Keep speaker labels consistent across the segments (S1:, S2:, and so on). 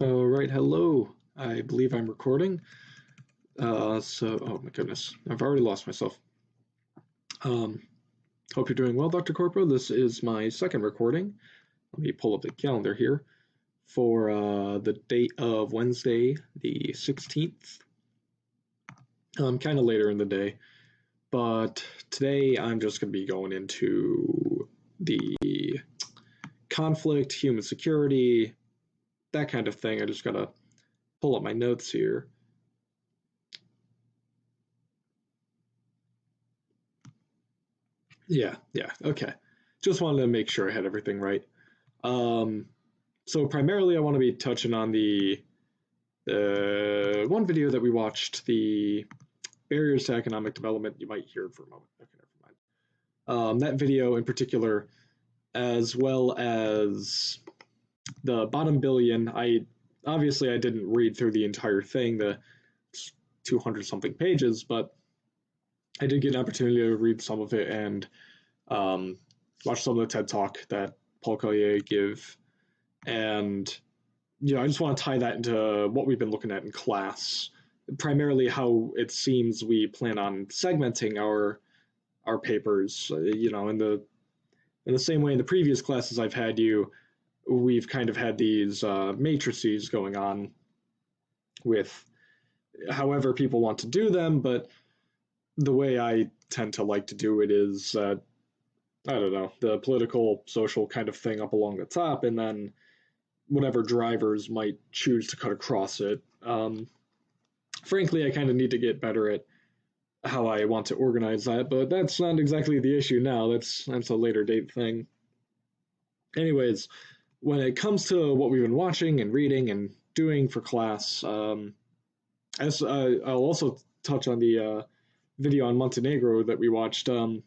S1: All right, hello. I believe I'm recording. Oh my goodness, I've already lost myself. Um, Hope you're doing well, Dr. Corpo. This is my second recording. Let me pull up the calendar here for the date of Wednesday, the 16th. Kind of later in the day, but today I'm just going to be going into the conflict, human security, that kind of thing. I just got to pull up my notes here. Yeah, okay. Just wanted to make sure I had everything right. Um, so primarily, I want to be touching on the one video that we watched, the barriers to economic development. You might hear it for a moment. Okay, never mind. That video in particular, as well as the bottom billion. I didn't read through the entire thing, the 200 something pages, but I did get an opportunity to read some of it and um, watch some of the TED Talk that Paul Collier give, and I just want to tie that into what we've been looking at in class, primarily how it seems we plan on segmenting our papers. In the same way in the previous classes I've had you, we've kind of had these matrices going on with however people want to do them, but the way I tend to like to do it is I don't know, the political, social kind of thing up along the top, and then whatever drivers might choose to cut across it. Frankly, I kind of need to get better at how I want to organize that, but that's not exactly the issue now. That's a later date thing. Anyways, when it comes to what we've been watching and reading and doing for class, I'll also touch on the video on Montenegro that we watched. A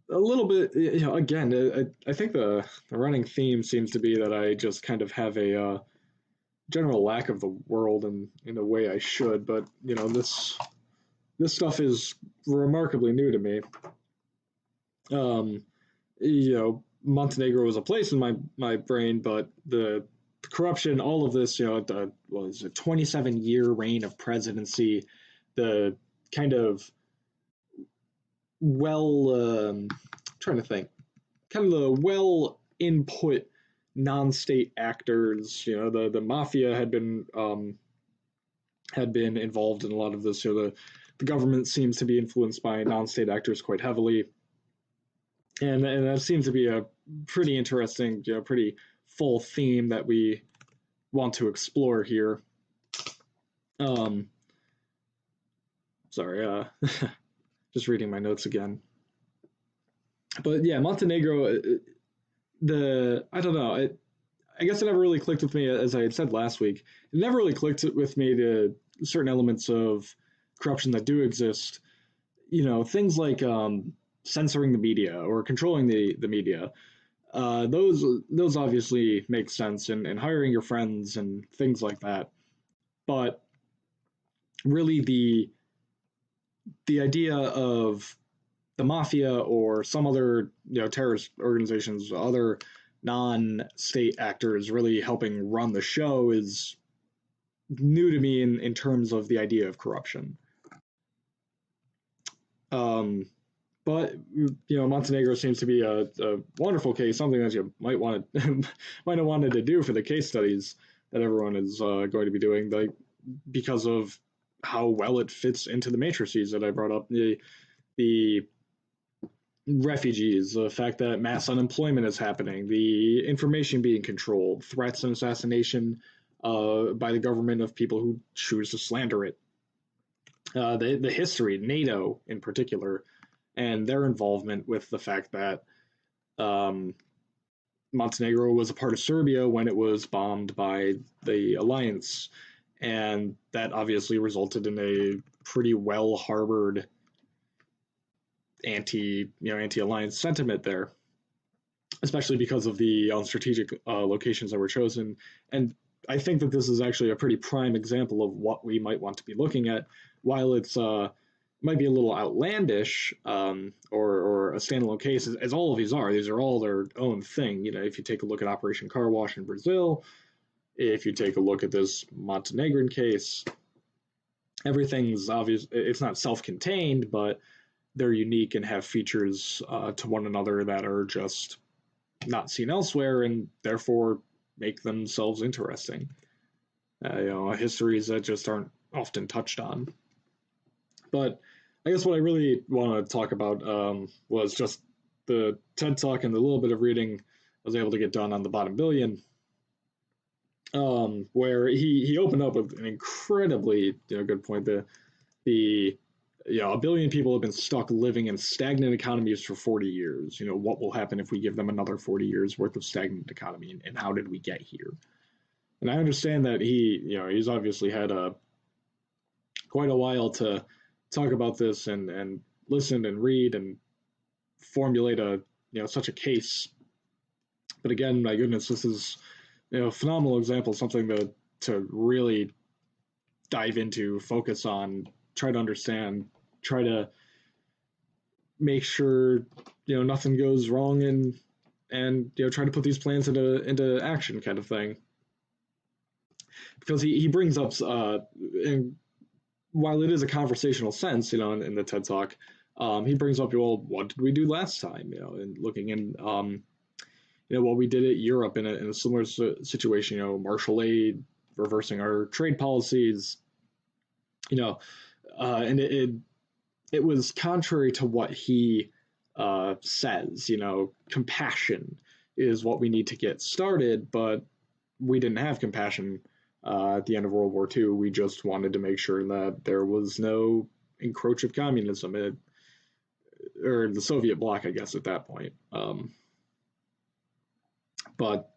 S1: little bit, again, I think the running theme seems to be that I just kind of have a general lack of the world in a way I should, but this stuff is remarkably new to me. Um, Montenegro was a place in my brain, but the corruption, all of this, was a 27-year reign of presidency, the kind of trying to think, kind of the well input non-state actors. The mafia had been involved in a lot of this. The government seems to be influenced by non-state actors quite heavily, and that seems to be a pretty interesting, pretty full theme that we want to explore here. Um, Sorry, just reading my notes again. But yeah, Montenegro, I don't know, I guess it never really clicked with me, as I had said last week. It never really clicked with me to certain elements of corruption that do exist. Things like censoring the media or controlling the media. Those obviously make sense, and hiring your friends and things like that. But really, the idea of the mafia or some other terrorist organizations, other non-state actors really helping run the show is new to me in terms of the idea of corruption. Um, but Montenegro seems to be a wonderful case, something that you might might have wanted to do for the case studies that everyone is going to be doing, because of how well it fits into the matrices that I brought up. The refugees, the fact that mass unemployment is happening, the information being controlled, threats and assassination by the government of people who choose to slander it, the history, NATO in particular, and their involvement with the fact that um, Montenegro was a part of Serbia when it was bombed by the alliance, and that obviously resulted in a pretty well harbored anti-alliance sentiment there, especially because of the strategic locations that were chosen. And I think that this is actually a pretty prime example of what we might want to be looking at. While it's might be a little outlandish, or a standalone case, as all of these are all their own thing. If you take a look at Operation Car Wash in Brazil, if you take a look at this Montenegrin case, everything's obvious. It's not self-contained, but they're unique and have features to one another that are just not seen elsewhere, and therefore make themselves interesting. Histories that just aren't often touched on. But I guess what I really want to talk about was just the TED Talk and the little bit of reading I was able to get done on the bottom billion, where he opened up with an incredibly good point. The a billion people have been stuck living in stagnant economies for 40 years. What will happen if we give them another 40 years worth of stagnant economy, and how did we get here? And I understand that he's obviously had quite a while to talk about this and listen and read and formulate such a case. But again, my goodness, this is a phenomenal example, something to really dive into, focus on, try to understand, try to make sure nothing goes wrong, and try to put these plans into action, kind of thing. Because he brings up, and while it is a conversational sense, in the TED Talk, he brings up, well, what did we do last time? And looking in, what we did at Europe in a similar situation, Marshall aid, reversing our trade policies, and it was contrary to what he says. Compassion is what we need to get started, but we didn't have compassion at the end of World War II. We just wanted to make sure that there was no encroach of communism, or the Soviet bloc, I guess, at that point. But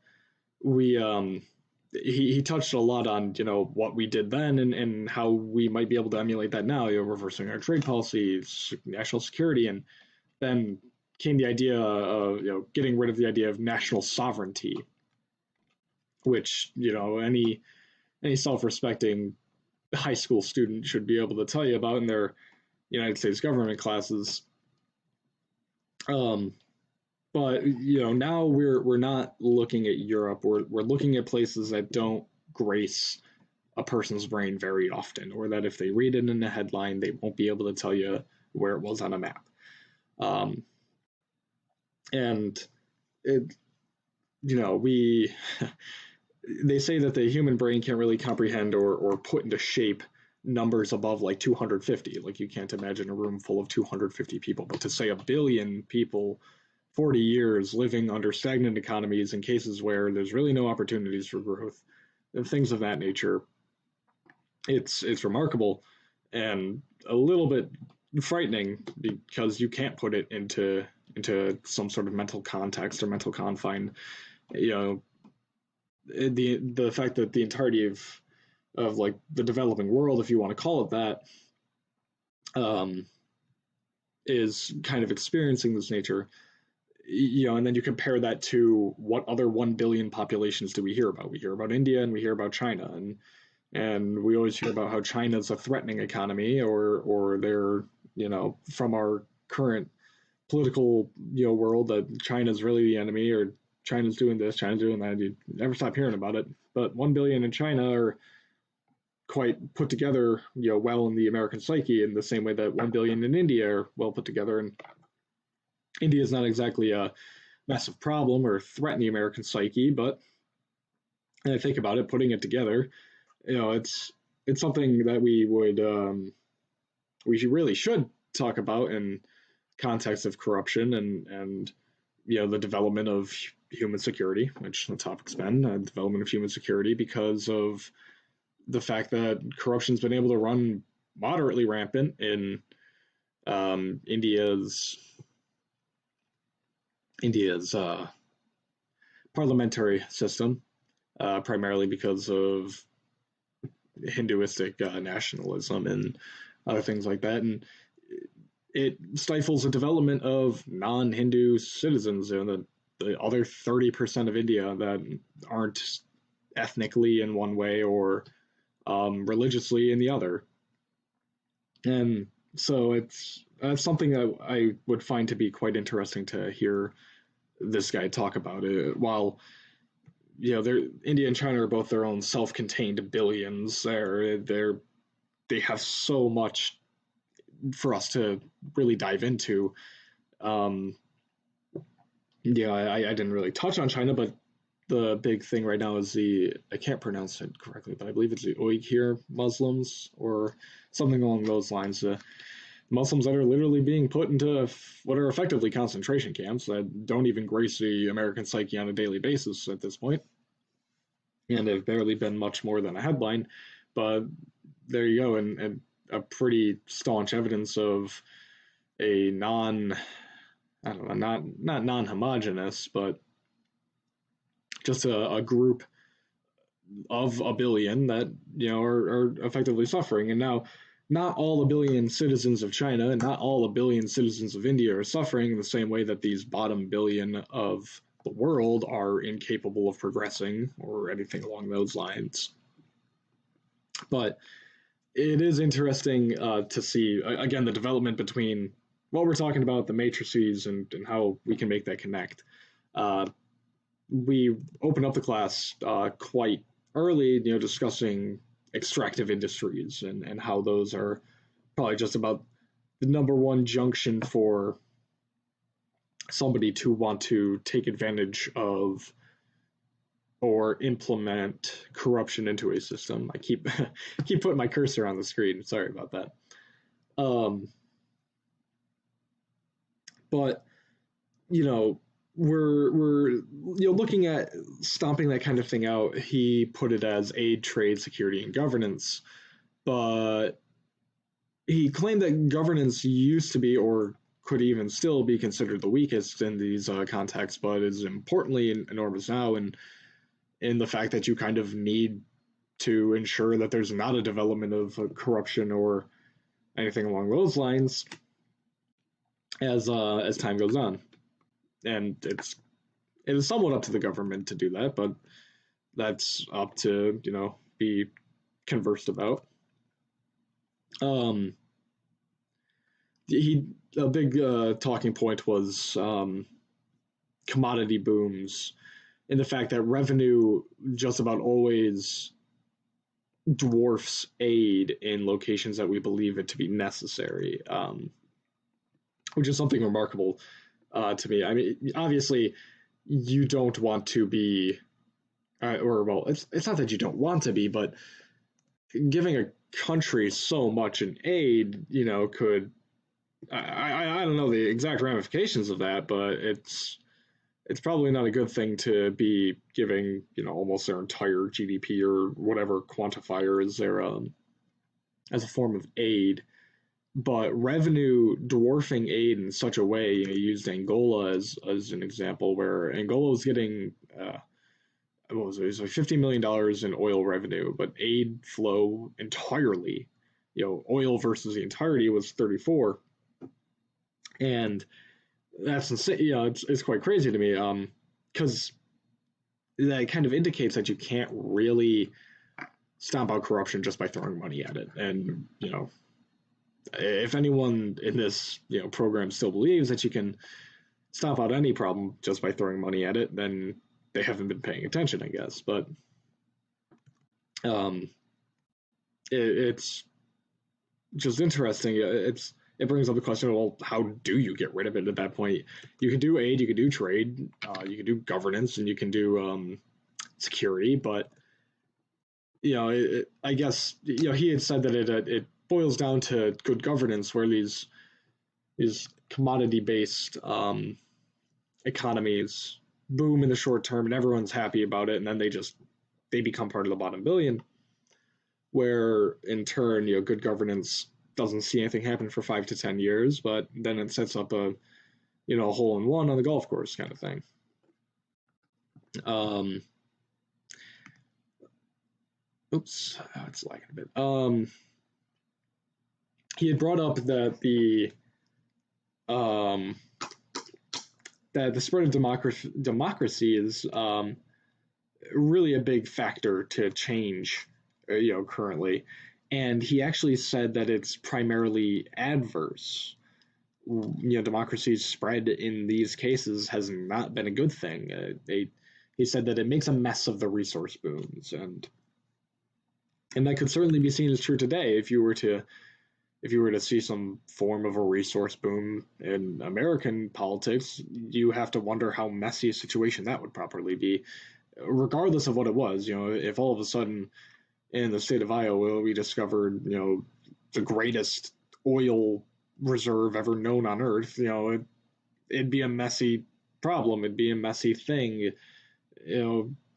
S1: he touched a lot on what we did then, and how we might be able to emulate that now. Reversing our trade policies, national security, and then came the idea of getting rid of the idea of national sovereignty, which any self-respecting high school student should be able to tell you about in their United States government classes. But now we're not looking at Europe. We're looking at places that don't grace a person's brain very often, or that if they read it in a headline, they won't be able to tell you where it was on a map. And it, we they say that the human brain can't really comprehend or put into shape numbers above like 250. Like, you can't imagine a room full of 250 people, but to say a billion people, 40 years living under stagnant economies in cases where there's really no opportunities for growth and things of that nature, it's remarkable and a little bit frightening, because you can't put it into some sort of mental context or mental confine. The fact that the entirety of like the developing world, if you want to call it that, is kind of experiencing this nature. And then you compare that to what other 1 billion populations do we hear about? We hear about India, and we hear about China, and we always hear about how China's a threatening economy, or they're, from our current political, world, that China's really the enemy, or China's doing this, China's doing that. You never stop hearing about it. But 1 billion in China are quite put together, well in the American psyche, in the same way that 1 billion in India are well put together. And India is not exactly a massive problem or threat in the American psyche, but I think about it, putting it together, it's something that we really should talk about in context of corruption and the development of human security, which the topic's been development of human security, because of the fact that corruption's been able to run moderately rampant in India's parliamentary system, primarily because of Hinduistic nationalism and other things like that. And it stifles the development of non-Hindu citizens, the other 30% of India that aren't ethnically in one way or religiously in the other. And so it's something that I would find to be quite interesting to hear this guy talk about it. While India and China are both their own self-contained billions. They have so much for us to really dive into. Um, I didn't really touch on China, but the big thing right now is I can't pronounce it correctly, but I believe it's the Uyghur Muslims or something along those lines. Muslims that are literally being put into what are effectively concentration camps that don't even grace the American psyche on a daily basis at this point, and have barely been much more than a headline. But there you go, and a pretty staunch evidence of a I don't know, not non-homogenous, but just a group of a billion that are effectively suffering. And now, not all a billion citizens of China and not all a billion citizens of India are suffering in the same way that these bottom billion of the world are incapable of progressing or anything along those lines. But it is interesting to see again the development between what we're talking about, the matrices, and how we can make that connect. Uh, we opened up the class quite early, discussing extractive industries and how those are probably just about the number one junction for somebody to want to take advantage of or implement corruption into a system. I keep keep putting my cursor on the screen. Sorry about that. Um, but you know, we're looking at stomping that kind of thing out. He put it as aid, trade, security, and governance, but he claimed that governance used to be or could even still be considered the weakest in these contexts, but is importantly enormous now in the fact that you kind of need to ensure that there's not a development of corruption or anything along those lines as time goes on. And it is somewhat up to the government to do that, but that's up to be conversed about. Um, a big talking point was commodity booms and the fact that revenue just about always dwarfs aid in locations that we believe it to be necessary, which is something remarkable to me. I mean, obviously, you don't want to be, or well, it's not that you don't want to be, but giving a country so much in aid, could I don't know the exact ramifications of that, but it's probably not a good thing to be giving almost their entire GDP or whatever quantifier is there as a form of aid. But revenue dwarfing aid in such a way, used Angola as an example, where Angola was getting what was it? It was like $50 million in oil revenue, but aid flow entirely, oil versus the entirety was 34, and that's insane. It's quite crazy to me, because that kind of indicates that you can't really stomp out corruption just by throwing money at it. And if anyone in this program still believes that you can stomp out any problem just by throwing money at it, then they haven't been paying attention, I guess. But it's just interesting. It brings up the question, well, how do you get rid of it at that point? You can do aid, you can do trade, you can do governance, and you can do security. But I guess he had said that it boils down to good governance, where these commodity-based economies boom in the short term, and everyone's happy about it, and then they become part of the bottom billion. Where in turn, good governance doesn't see anything happen for 5 to 10 years, but then it sets up a hole in one on the golf course kind of thing. Oops, it's lagging a bit. He had brought up that the spread of democracy is really a big factor to change, currently. And he actually said that it's primarily adverse. Democracy's spread in these cases has not been a good thing. he said that it makes a mess of the resource booms, and that could certainly be seen as true today. If you were to see some form of a resource boom in American politics, you have to wonder how messy a situation that would properly be, regardless of what it was. If all of a sudden in the state of Iowa we discovered, the greatest oil reserve ever known on Earth, it'd be a messy problem. It'd be a messy thing.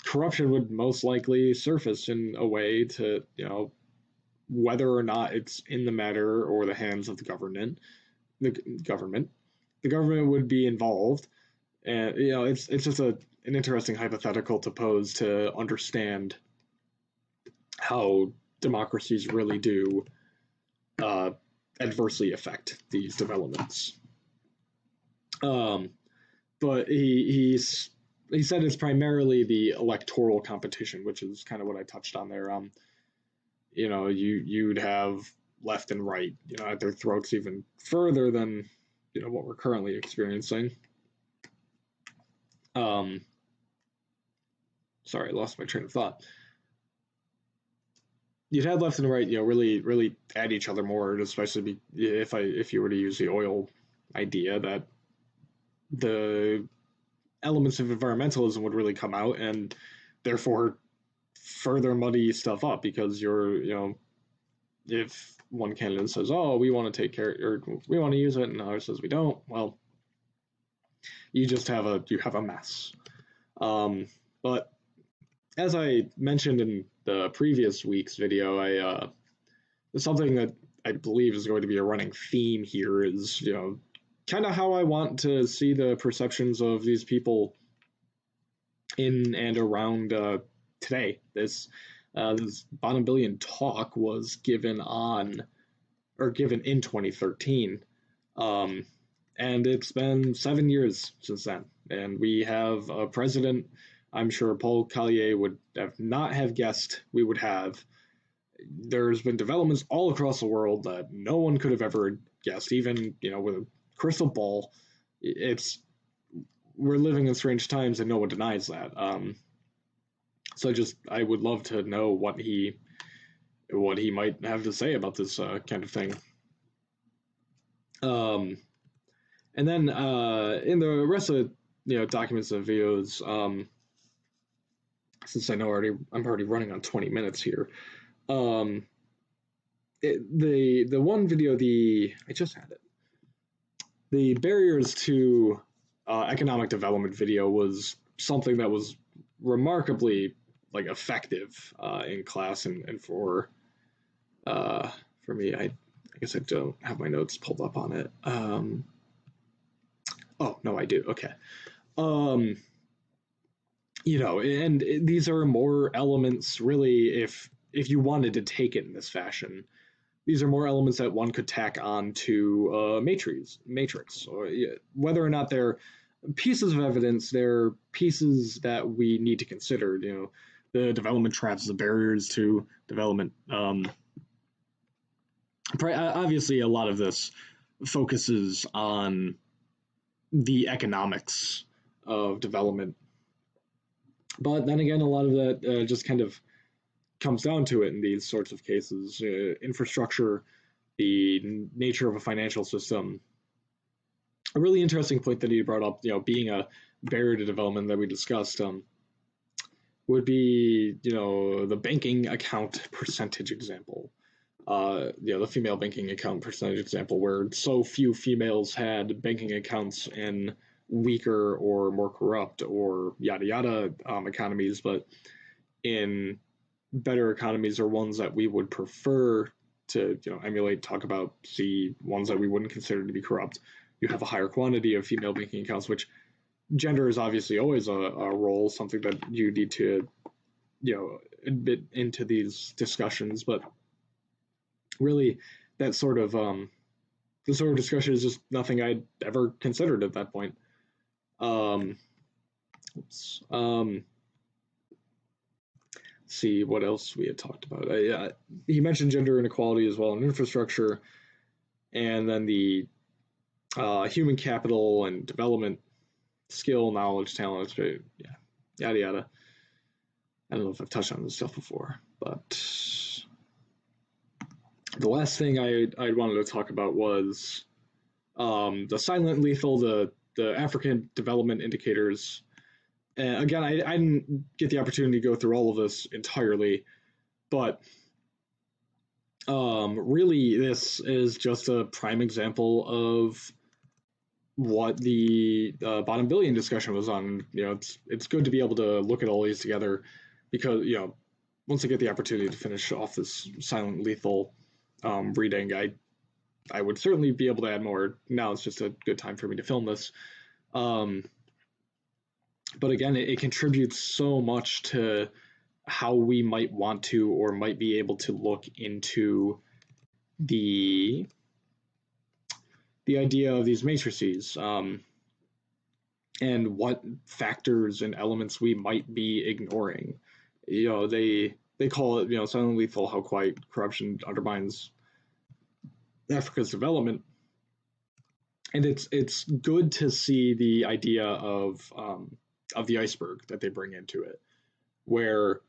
S1: Corruption would most likely surface in a way to, whether or not it's in the matter or the hands of the government, the government, the government would be involved. And it's just an interesting hypothetical to pose to understand how democracies really do adversely affect these developments. But he said it's primarily the electoral competition, which is kind of what I touched on there. You'd have left and right, at their throats even further than, what we're currently experiencing. Sorry, I lost my train of thought. You'd have left and right, really, really at each other more, especially if you were to use the oil idea, that the elements of environmentalism would really come out and therefore further muddy stuff up, because if one candidate says, "Oh, we want to take care," or "We want to use it," and the other says, "We don't," well, you have a mess. But as I mentioned in the previous week's video, something that I believe is going to be a running theme here is, kind of how I want to see the perceptions of these people in and around today. This Bottom Billion talk was given in 2013, and it's been 7 years since then. And we have a president I'm sure Paul Collier would not have guessed we would have. There's been developments all across the world that no one could have ever guessed, even with a crystal ball. We're living in strange times, and no one denies that. So I would love to know what he might have to say about this kind of thing. And then in the rest of documents and videos, since I'm already running on 20 minutes here. The one video I just had it. The barriers to economic development video was something that was remarkably effective in class, and for me, I guess I don't have my notes pulled up on it. Oh no, I do. Okay. And these are more elements, really, if you wanted to take it in this fashion. These are more elements that one could tack on to matrix, or whether or not they're pieces of evidence, they're pieces that we need to consider. The development traps, the barriers to development. Obviously, a lot of this focuses on the economics of development. But then again, a lot of that just kind of comes down to it in these sorts of cases. Infrastructure, the nature of a financial system. A really interesting point that he brought up, being a barrier to development that we discussed, would be, the banking account percentage example. The female banking account percentage example, where so few females had banking accounts in weaker or more corrupt or yada yada economies, but in better economies, or ones that we would prefer to emulate, talk about, see ones that we wouldn't consider to be corrupt, you have a higher quantity of female banking accounts, which gender is obviously always a role, something that you need to admit into these discussions. But really, that sort of discussion is just nothing I'd ever considered at that point. See what else we had talked about. He mentioned gender inequality as well in infrastructure, and then the human capital and development, skill, knowledge, talent. Yeah, yada yada. I don't know if I've touched on this stuff before, but the last thing I wanted to talk about was the silent lethal, the African development indicators. And again, I didn't get the opportunity to go through all of this entirely, but really, this is just a prime example of what the bottom billion discussion was on. It's good to be able to look at all these together because once I get the opportunity to finish off this silent lethal reading, I would certainly be able to add more. Now it's just a good time for me to film this. But again, it contributes so much to how we might want to or might be able to look into the idea of these matrices, and what factors and elements we might be ignoring. They call it silent lethal, how quiet corruption undermines Africa's development, and it's good to see the idea of the iceberg that they bring into it, where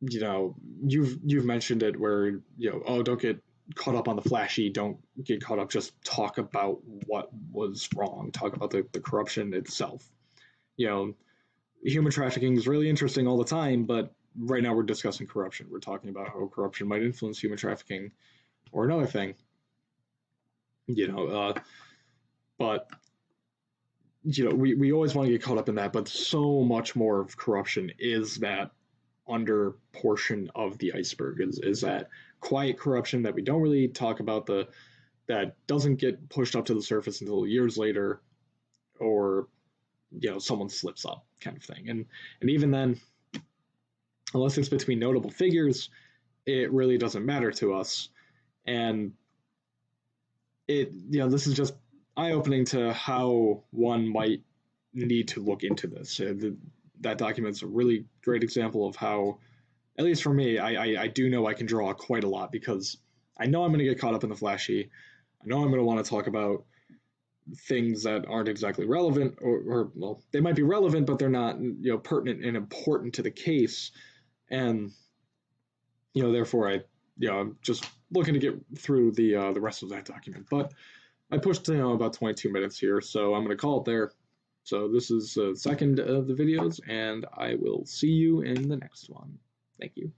S1: you've mentioned it, where oh, don't get caught up on the flashy, don't get caught up, just talk about what was wrong, talk about the corruption itself. Human trafficking is really interesting all the time, but right now we're discussing corruption. We're talking about how corruption might influence human trafficking or another thing. But we always want to get caught up in that, but so much more of corruption is that under portion of the iceberg, is that quiet corruption that we don't really talk about, that doesn't get pushed up to the surface until years later, or someone slips up, kind of thing. And even then, unless it's between notable figures, it really doesn't matter to us. And this is just eye-opening to how one might need to look into this. That document's a really great example of how, at least for me, I do know I can draw quite a lot, because I know I'm going to get caught up in the flashy. I know I'm going to want to talk about things that aren't exactly relevant, or well, they might be relevant, but they're not pertinent and important to the case. And therefore I'm just looking to get through the rest of that document. But I pushed about 22 minutes here, so I'm going to call it there. So this is the second of the videos, and I will see you in the next one. Thank you.